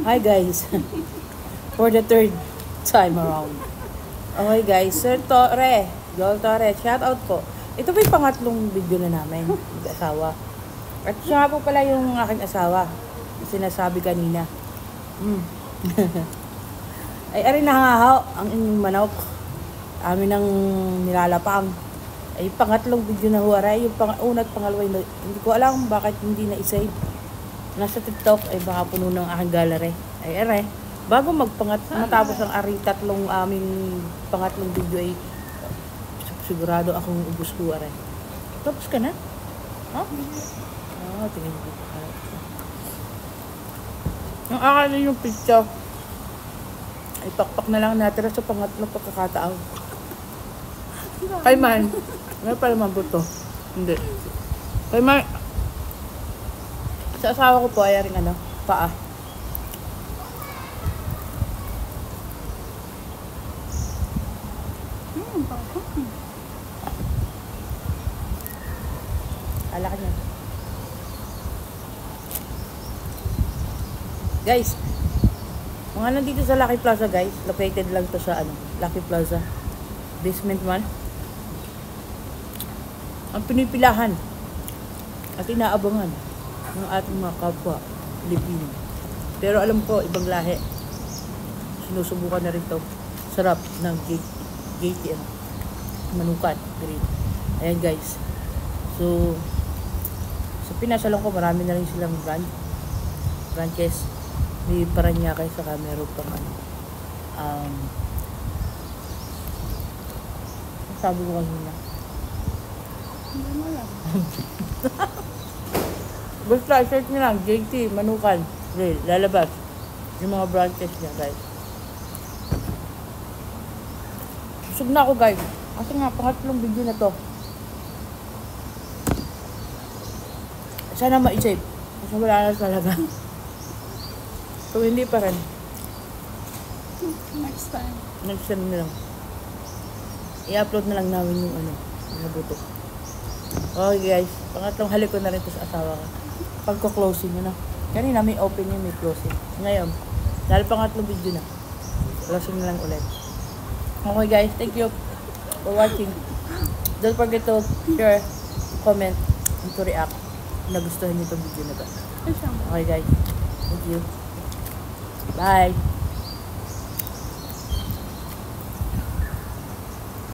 Hi guys. For the third time around. Okay guys, Sir Torre, Joel Torre, shout out po. Ito po yung pangatlong video na namin, mag-asawa. At siya nga po pala yung aking asawa. Sinasabi kanina. Ay, arin nangangahaw ang inyong manok. Amin ang nilalapang. Ay, pangatlong video na huwaray. Yung una at pangalawa, hindi ko alam bakit hindi na-save. Nasa TikTok, ay baka puno ng aking gallery. Ay, aray. Bago matapos ang tatlong aming pangatlong video ay sigurado akong ubus ko, aray. Tapos ka na? Ha? Tingin ko pa. Yung akala yung picture, ay pakpak na lang natin sa pangatlong pagkakataon. Kay man, may pala mabuto. Hindi. Kay man, sa asawa ko po ay rin paa. Alak niya. Guys, mga nandito sa Lucky Plaza guys, located lang to sa Lucky Plaza. Basement 1. Ang pinipilahan at inaabangan ng ating mga kapwa Pilipino. Pero alam ko, ibang lahi. Sinusubukan na rin to. Sarap ng gate manukan. Ayan guys. So, sa Pinasalong ko, marami na rin silang branches. May Paranaque, saka meron pang sabi ko kanina. Hindi mo alam. Basta, search nyo lang, JT, Manukan, Grill, lalabas. Yung mga branches niya, guys. Busog na ako, guys. Kasi nga, pangatlong video na to. Sana ma-save. Kasi wala na talaga. Kung hindi pa rin. Next time. Next time na lang. I-upload na lang namin yung nabuto. Okay guys, pangatlong halik ko na rin ito sa asawa ko. Pagko-closing yun Kanina may open yun, may closing. Ngayon, dahil pangatlong video na. Closing na lang ulit. Okay guys, thank you for watching. Don't forget to share, comment, and to react kung nagustuhan niyo itong video na to. Okay guys, thank you. Bye!